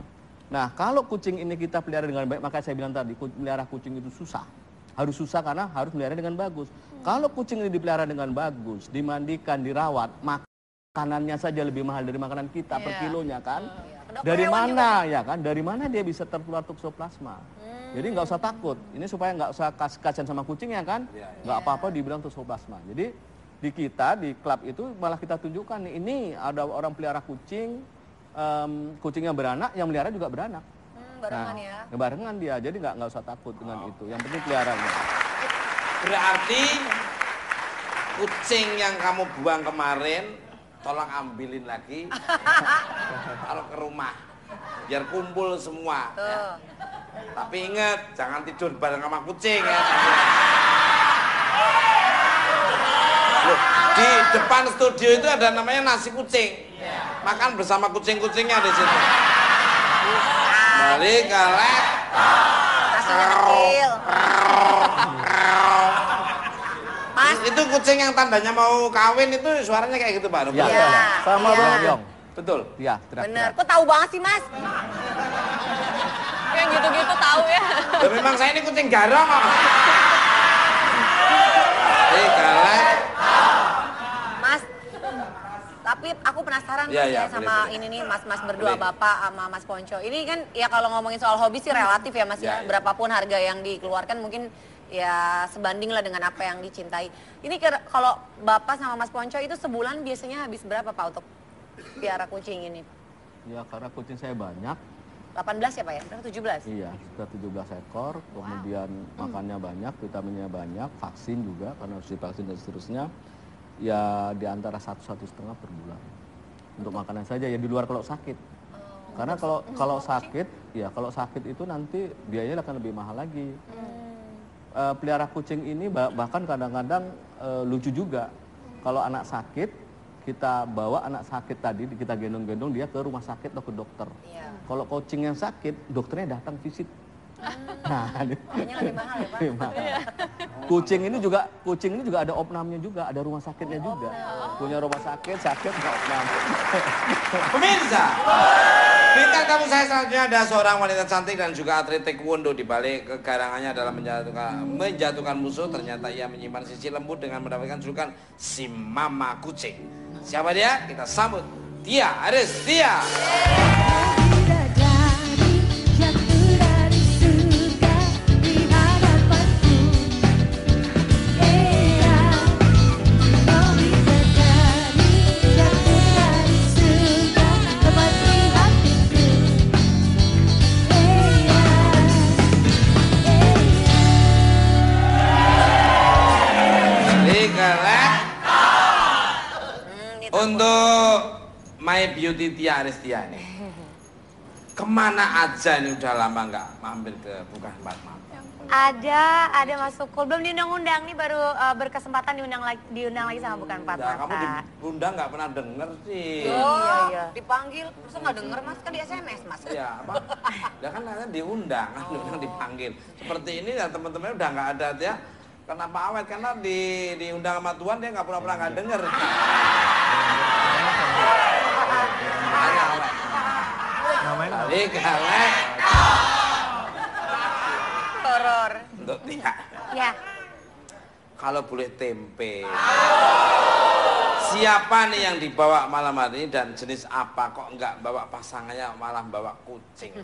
Nah, kalau kucing ini kita pelihara dengan baik, maka saya bilang tadi, pelihara kucing itu susah. Harus susah karena harus pelihara dengan bagus. Kalau kucing ini dipelihara dengan bagus, dimandikan, dirawat, makanannya saja lebih mahal dari makanan kita per kilonya kan. Dari mana ya kan? Dari mana dia bisa tertular toksoplasma? Jadi nggak usah takut. Ini supaya nggak usah kasihan sama kucingnya kan? Nggak apa-apa dibilang toksoplasma. Jadi di kita di klub itu malah kita tunjukkan nih, ini ada orang pelihara kucing, kucingnya beranak, yang melihara juga beranak. Barengan ya. Barengan dia. Jadi nggak usah takut dengan itu. Yang penting peliharanya. Berarti kucing yang kamu buang kemarin tolong ambilin lagi, taruh ke rumah biar kumpul semua ya. Tapi ingat jangan tidur bareng sama kucing ya. Loh, di depan studio itu ada namanya nasi kucing, makan bersama kucing-kucingnya di situ. Balik ke Nasinya kecil. Mas, itu kucing yang tandanya mau kawin itu suaranya kayak gitu Pak. Ya, Iya. Sama Iya. banget. Yong. Betul. Ya, bener. Kok tahu banget sih Mas? Kayak gitu-gitu tahu ya. Ya memang saya ini kucing garong kok. Galak. Mas, tapi aku penasaran Iya, Mas, iya, ya sama boleh. ini nih mas-mas berdua, Boleh. Bapak sama Mas Ponco. Ini kan ya kalau ngomongin soal hobi sih relatif ya Mas Iya, ya. iya. Berapapun harga yang dikeluarkan mungkin ya sebanding lah dengan apa yang dicintai. Ini kalau Bapak sama Mas Ponco itu sebulan biasanya habis berapa Pak untuk piara kucing ini? Ya karena kucing saya banyak, 18 ya Pak ya? Berapa 17? iya sudah 17 ekor, kemudian makannya banyak, vitaminnya banyak, vaksin juga karena harus divaksin dan seterusnya. Ya di antara 1,5 per bulan untuk makanan saja ya di luar kalau sakit. Karena kalau sakit, ya kalau sakit itu nanti biayanya akan lebih mahal lagi. Pelihara kucing ini bahkan kadang-kadang lucu juga. Kalau anak sakit, kita bawa anak sakit tadi, kita gendong-gendong dia ke rumah sakit atau ke dokter. Iya. Kalau kucing yang sakit, dokternya datang visit. Nah, Makanya lebih mahal ya Pak? lebih mahal. Kucing ini juga ada opnamnya juga, ada rumah sakitnya juga. Punya rumah sakit nggak opnam. Pemirsa, bintang tamu saya selanjutnya ada seorang wanita cantik dan juga atlet taekwondo. Di balik kegarangannya adalah menjatuhkan musuh. Ternyata ia menyimpan sisi lembut dengan mendapatkan julukan si Mama Kucing. Siapa dia? Kita sambut Tia Aristia. Untuk My Beauty Tia Aristia ini, kemana aja ini udah lama nggak mampir ke Bukan Empat Mata? Ada Mas Tukul. Belum diundang-undang nih, baru berkesempatan diundang lagi sama Bukan Empat Nah, Mata. kamu diundang nggak pernah denger sih. Iya. Dipanggil, masa nggak denger Mas? Kan di SMS Mas. Ya apa? Ya kan nanti diundang, kan diundang dipanggil. Seperti ini ya teman-teman udah nggak ada dia. Kenapa awet? Karena diundang sama Tuhan dia nggak pernah nggak denger. Makanya awet. Namanya Kali galak. Horor. Untuk Tia. Ya. Kalau boleh tempe. Siapa nih yang dibawa malam hari ini dan jenis apa? Kok nggak bawa pasangannya malah bawa kucing?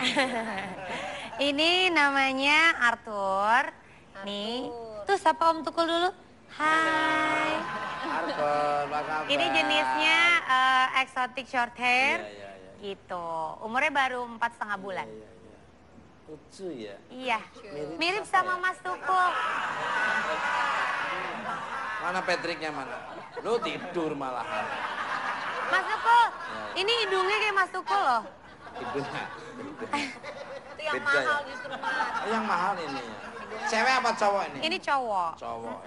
Ini namanya Arthur. Nih, tuh sapa Om Tukul dulu. Hai. Arthur, apa kabar? Ini jenisnya exotic short hair. Iya. Gitu. Umurnya baru 4,5 bulan. Lucu ya. Iya. Mirip sama Mas Tukul. Mana Patricknya mana? Lu tidur malahan. Mas Tukul, ini hidungnya kayak Mas Tukul loh. Tidurnya. Itu yang Beda mahal ya? justru Mas. Yang mahal ini. Cewek apa cowok ini? Ini cowok. Cowok.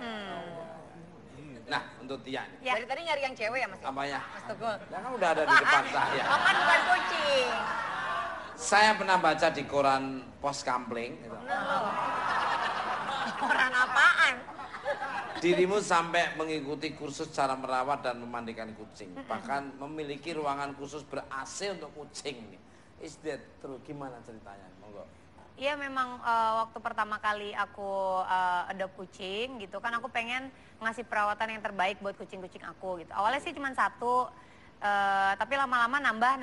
Nah, untuk Tia nih. Ya. Dari tadi nyari yang cewek ya Mas? Apanya? Mas Tukul. Ya kan udah ada di depan saya. Oh kan bukan kucing. Saya pernah baca di koran Pos Kampling. Gitu. Orang apaan? Dirimu sampai mengikuti kursus cara merawat dan memandikan kucing. Bahkan memiliki ruangan khusus ber-AC untuk kucing nih. Is that true? Gimana ceritanya? Monggo. Iya memang waktu pertama kali aku adopt kucing gitu kan aku pengen ngasih perawatan yang terbaik buat kucing-kucing aku gitu. Awalnya sih cuma satu, tapi lama-lama nambah.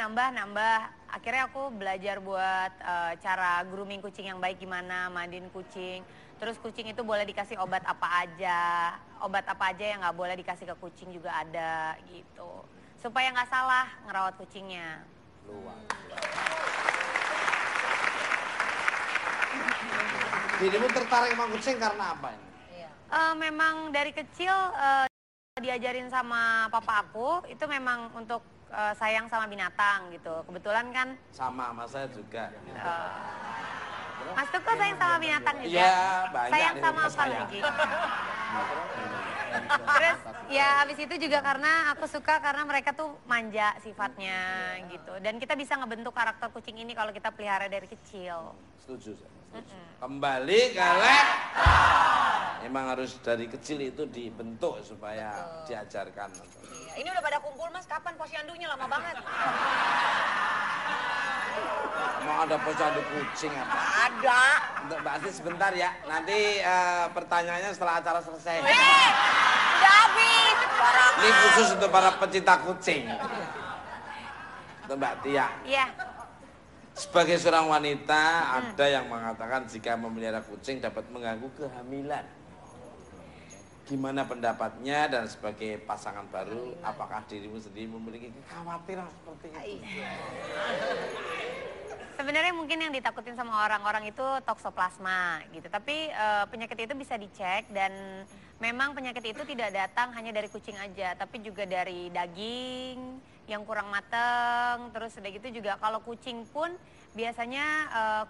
Akhirnya aku belajar buat cara grooming kucing yang baik gimana, mandiin kucing. Terus kucing itu boleh dikasih obat apa aja yang nggak boleh dikasih ke kucing juga ada gitu. Supaya nggak salah ngerawat kucingnya. Luar. Dirimu tertarik sama kucing karena apa ini? Memang dari kecil diajarin sama papa aku itu memang untuk sayang sama binatang gitu. Kebetulan kan Sama saya juga. Mas Tukul sayang sama binatang juga. Iya, banyak Sayang di sama rumah apa saya. lagi? Terus ya habis itu juga karena aku suka karena mereka tuh manja sifatnya gitu. Dan kita bisa ngebentuk karakter kucing ini kalau kita pelihara dari kecil. Setuju saya. Kembali ke lab. Emang harus dari kecil itu dibentuk supaya diajarkan. Iya. Ini udah pada kumpul Mas, kapan posyandunya lama banget? Mau ada posyandu kucing apa? Ada. Untuk Mbak Asti sebentar ya. Nanti pertanyaannya setelah acara selesai. Udah habis. Ini khusus untuk para pecinta kucing. Untuk Mbak Tia. Iya. Sebagai seorang wanita, ada yang mengatakan jika memelihara kucing dapat mengganggu kehamilan. Gimana pendapatnya dan sebagai pasangan baru, apakah dirimu sendiri memiliki kekhawatiran seperti itu? Sebenarnya mungkin yang ditakutin sama orang-orang itu toksoplasma gitu. Tapi penyakit itu bisa dicek dan memang penyakit itu tidak datang hanya dari kucing aja, tapi juga dari daging yang kurang mateng. Terus udah gitu juga kalau kucing pun biasanya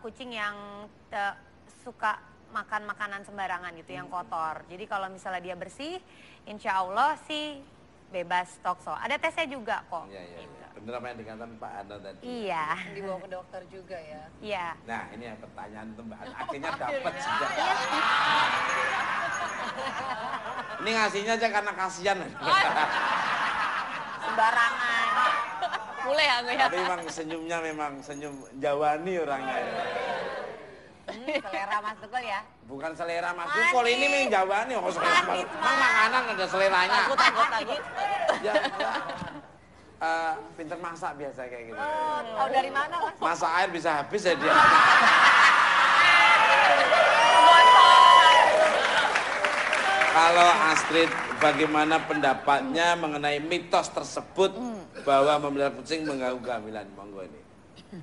kucing yang suka makan makanan sembarangan gitu, yang kotor. Jadi kalau misalnya dia bersih, insya Allah sih bebas tokso. Ada tesnya juga kok. Iya, iya, Gitu. iya. Bener apa yang dikatakan Pak Ano tadi? Iya. Dibawa ke dokter juga ya. Iya. Nah, ini yang pertanyaan untuk Mbak Ano. Akhirnya dapat juga. Ini ngasihnya aja karena kasihan. Sembarangan. Mulai aku ya. Tapi memang senyumnya memang senyum Jawani orangnya. Selera Mas Tukul ya. Bukan selera Mas Tukul, ini memang Jawani. Oh, selera Mas. Memang makanan ada seleranya. Takut. Ya, pinter masak biasa kayak gitu. Tahu dari mana Mas? Masak air bisa habis ya dia. Kalau Astrid, bagaimana pendapatnya mengenai mitos tersebut bahwa memelihara kucing mengganggu kehamilan? Monggo ini.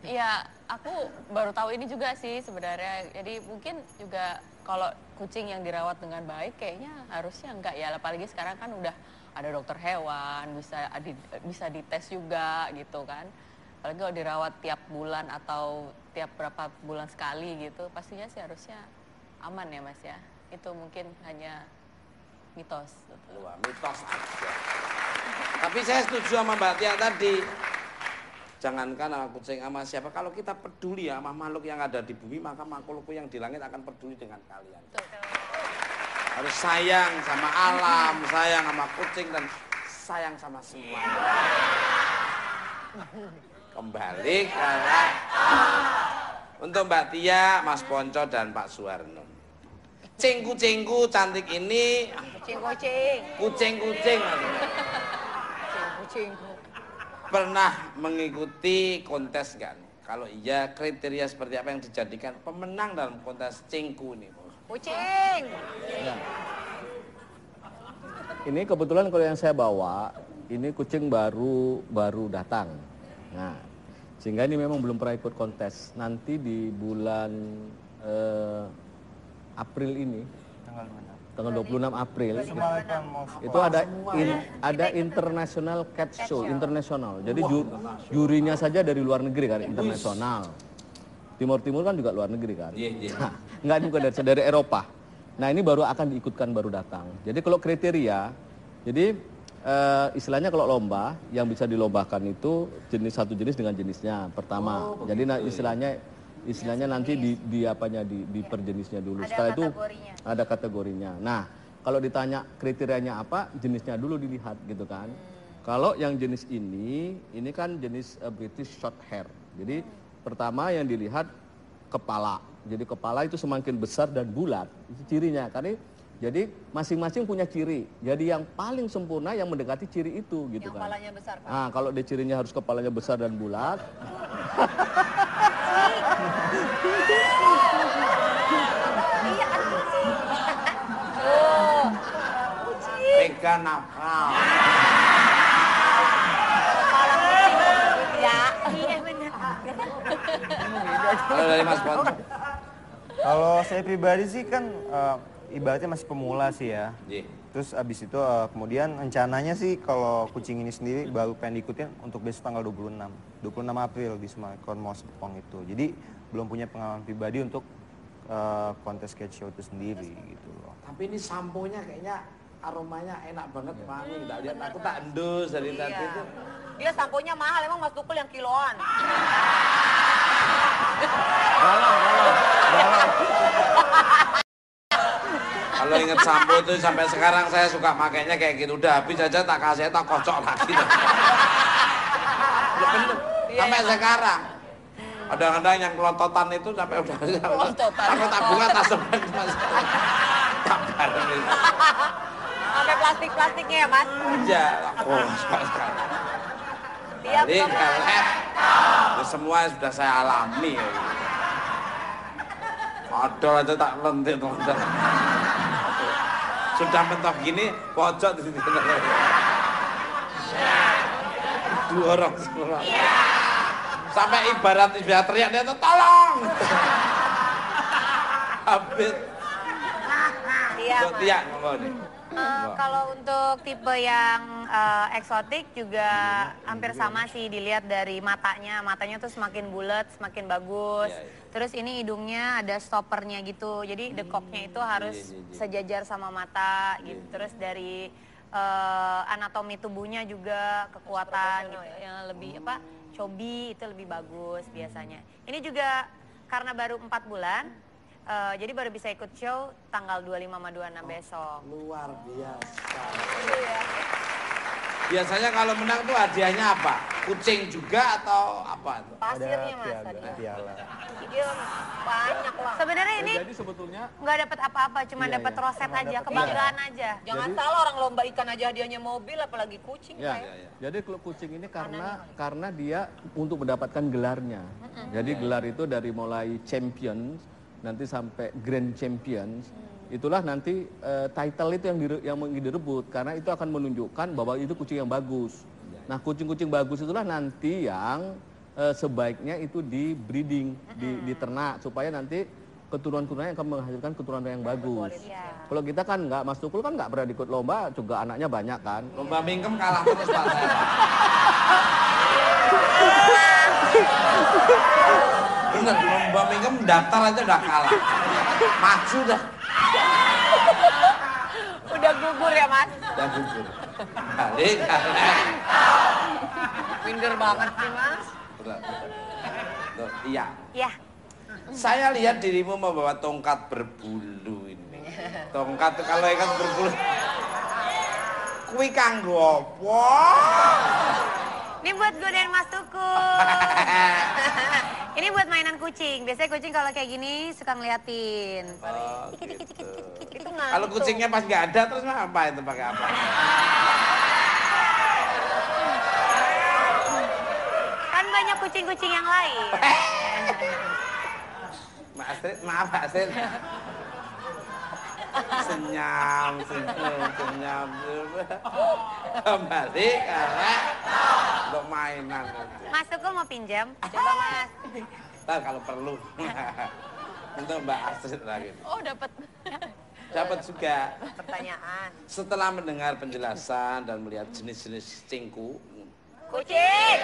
Iya, aku baru tahu ini juga sih sebenarnya. Jadi mungkin juga kalau kucing yang dirawat dengan baik kayaknya harusnya enggak ya. Apalagi sekarang kan udah ada dokter hewan, bisa dites juga gitu kan. Apalagi kalau dirawat tiap bulan atau tiap berapa bulan sekali gitu, pastinya sih harusnya aman ya Mas ya. Itu mungkin hanya mitos. Wah, mitos aja. Tapi saya setuju sama Mbak Tia tadi. Jangankan sama kucing sama siapa, kalau kita peduli ya sama makhluk yang ada di bumi, maka makhluk yang di langit akan peduli dengan kalian. Harus sayang sama alam, sayang sama kucing, dan sayang sama semuanya. Kembali ke untuk Mbak Tia, Mas Ponco, dan Pak Suwarno. Kucing-kucingku cantik ini, Kucing-kucing. kucing-kucing Kucing. pernah mengikuti kontes kan? Kalau iya, kriteria seperti apa yang dijadikan pemenang dalam kontes cingku ini? Kucing. Ya. Ini kebetulan kalau yang saya bawa, ini kucing baru datang. Nah, sehingga ini memang belum pernah ikut kontes. Nanti di bulan April ini, tanggal 26 April, itu ada International Cat Show, internasional. Jadi jurinya saja dari luar negeri kan, internasional. Timur Timur kan juga luar negeri kan. Nah, enggak, ini bukan dari Eropa. Nah, ini baru akan diikutkan, baru datang. Jadi kalau kriteria, jadi istilahnya kalau lomba yang bisa dilombakan itu satu jenis dengan jenisnya pertama. Jadi istilahnya nanti di per jenisnya dulu. Setelah itu ada kategorinya. Nah, kalau ditanya kriterianya apa, jenisnya dulu dilihat gitu kan. Kalau yang jenis ini kan jenis British short hair. Jadi pertama yang dilihat kepala. Jadi kepala itu semakin besar dan bulat, itu cirinya. Karena jadi masing-masing punya ciri. Jadi yang paling sempurna yang mendekati ciri itu gitu Yang kan. kepalanya besar, Pak. Nah, kalau dia cirinya harus kepalanya besar dan bulat. Iya kan kucing. Mega nakal. Kepala kucing. Ya. Iya benar. Kalau dari Mas Ponco. Kalau saya pribadi sih kan ibaratnya masih pemula sih ya. Iya. Terus abis itu kemudian rencananya sih kalau kucing ini sendiri baru pengen diikutin untuk besok tanggal 26 April di Sumarekon Mall Serpong itu. Jadi belum punya pengalaman pribadi untuk kontes cat show itu sendiri gitu loh. Tapi ini samponya kayaknya aromanya enak banget, wangi. Nggak lihat aku tak endus dari tadi itu. Dia samponya mahal, emang Mas Tukul yang kiloan. Kalau inget sampo itu sampai sekarang saya suka makainya kayak gitu. Udah habis aja tak kasih, tak kocok lagi. Ya bener. Sampai sekarang. Kadang-kadang yang kelontotan itu sampai udah sampai tak buka tas semen mas. Tak bareng itu. Sampai plastik-plastiknya ya mas? Iya. Oh, sekali. Tiap Jadi kelep. Ya, semua sudah saya alami. Ya. Odol aja tak lentik teman-teman. Sudah mentok gini, pojok di sini. Dua orang semua. Sampai ibarat teriak dia tuh tolong. Habis. Iya mas. Tiak ngomong nih. Kalau untuk tipe yang eksotik juga hampir sama sih dilihat dari matanya. Matanya tuh semakin bulat, semakin bagus. Iya, iya. Terus ini hidungnya ada stoppernya gitu. Jadi dekoknya itu harus sejajar sama mata gitu. Terus dari anatomi tubuhnya juga kekuatan gitu. Yang lebih cobi itu lebih bagus biasanya. Ini juga karena baru 4 bulan. Jadi baru bisa ikut show tanggal 25 sama 26 besok. Luar biasa. Biasanya kalau menang tuh hadiahnya apa? Kucing juga atau apa itu? Pasirnya mas tadi. piala. Iya banyak lah. Sebenarnya ini Jadi sebetulnya nggak dapat apa-apa, cuma Iya, dapat iya. roset aja, kebanggaan aja. Jangan salah orang lomba ikan aja hadiahnya mobil apalagi kucing. ya, kayak. jadi klub kucing ini karena dia untuk mendapatkan gelarnya. Jadi gelar itu dari mulai champions nanti sampai grand champions. Itulah nanti title itu yang direbut karena itu akan menunjukkan bahwa itu kucing yang bagus. Nah, kucing-kucing bagus itulah nanti yang sebaiknya itu di breeding, di ternak supaya nanti keturunan-keturunannya akan menghasilkan keturunan yang bagus. Kalau kita kan nggak, Mas Tukul kan nggak pernah ikut lomba, juga anaknya banyak kan. Lomba mingkem kalah terus Pak saya. Bener, lomba mingkem daftar aja udah kalah. Maju dah. Udah gugur ya mas? Udah gugur. Balik, kalah. Minder banget sih mas. Tuh, iya. Ya, Saya lihat dirimu membawa tongkat berbulu ini. Tongkat kalau ikan berbulu. Kuwi kanggo apa? ini buat godain Mas Tukul. Ini buat mainan kucing. Biasanya kucing kalau kayak gini suka ngeliatin. Oh, Dikit, dikit, gitu. dikit, dikit, dikit. Itu Kalau kucingnya pas nggak ada terus apa itu pakai apa? Kan banyak kucing-kucing yang lain. Mbak Astrid, maaf Mbak Astrid. Senyam. Kembali karena untuk mainan. Mas Tukul mau pinjam? Coba mas. Ntar kalau perlu. Untuk Mbak Astrid lagi. Oh dapat. Dapat juga. Pertanyaan. Setelah mendengar penjelasan dan melihat jenis-jenis cingku, Kucing.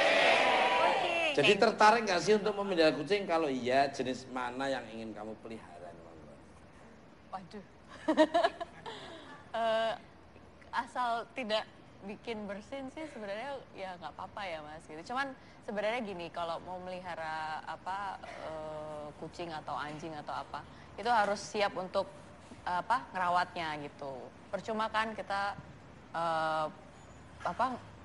Kucing. jadi tertarik nggak sih untuk memelihara kucing? Kalau iya, jenis mana yang ingin kamu pelihara? Waduh. Asal tidak bikin bersin sih sebenarnya ya nggak apa-apa ya mas gitu. Cuman sebenarnya gini, kalau mau melihara kucing atau anjing atau apa, itu harus siap untuk ngerawatnya gitu. Percuma kan kita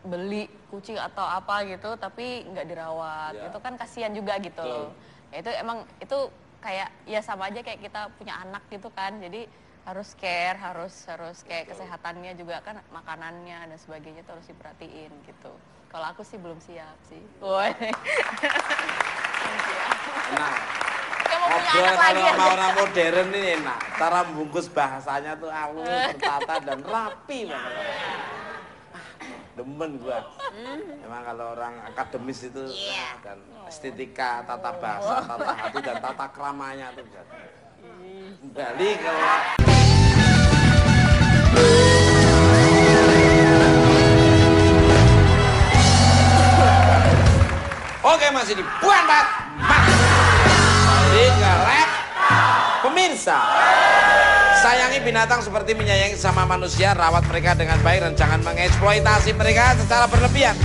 beli kucing atau apa gitu tapi nggak dirawat, Ya. itu kan kasihan juga gitu loh. Ya, itu emang itu kayak ya sama aja kayak kita punya anak gitu kan, jadi harus care, harus kayak kesehatannya juga kan, makanannya dan sebagainya itu harus diperhatiin gitu. Kalau aku sih belum siap sih. Woi. Nah, Kamu punya ngobrol anak lagi kalau aja. sama orang modern ini enak. Cara membungkus bahasanya tuh halus, tertata dan rapi banget. Demen gua. Memang kalau orang akademis itu dan estetika, tata bahasa, tata hati dan tata keramanya tuh. Kembali kalau Oke, masih di Puan Bat. Jadi ngelek. Pemirsa, sayangi binatang seperti menyayangi sama manusia, rawat mereka dengan baik dan jangan mengeksploitasi mereka secara berlebihan.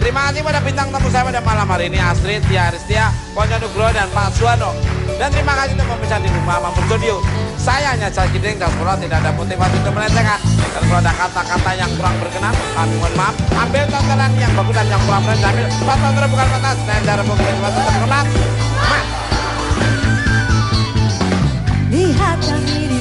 Terima kasih pada bintang tamu saya pada malam hari ini, Astrid, Tia Aristia, Ponyo Nugroho dan Pak Suwano. Dan terima kasih untuk pemirsa di rumah maupun studio. Saya hanya Jal Giding dan sekolah tidak ada motivasi untuk melecehkan. Dan kalau ada kata-kata yang kurang berkenan, kami mohon maaf. Ambil tontonan yang bagus dan yang kurang berkenan. Ambil tontonan bukan pantas. Dan cara menggunakan tontonan kami di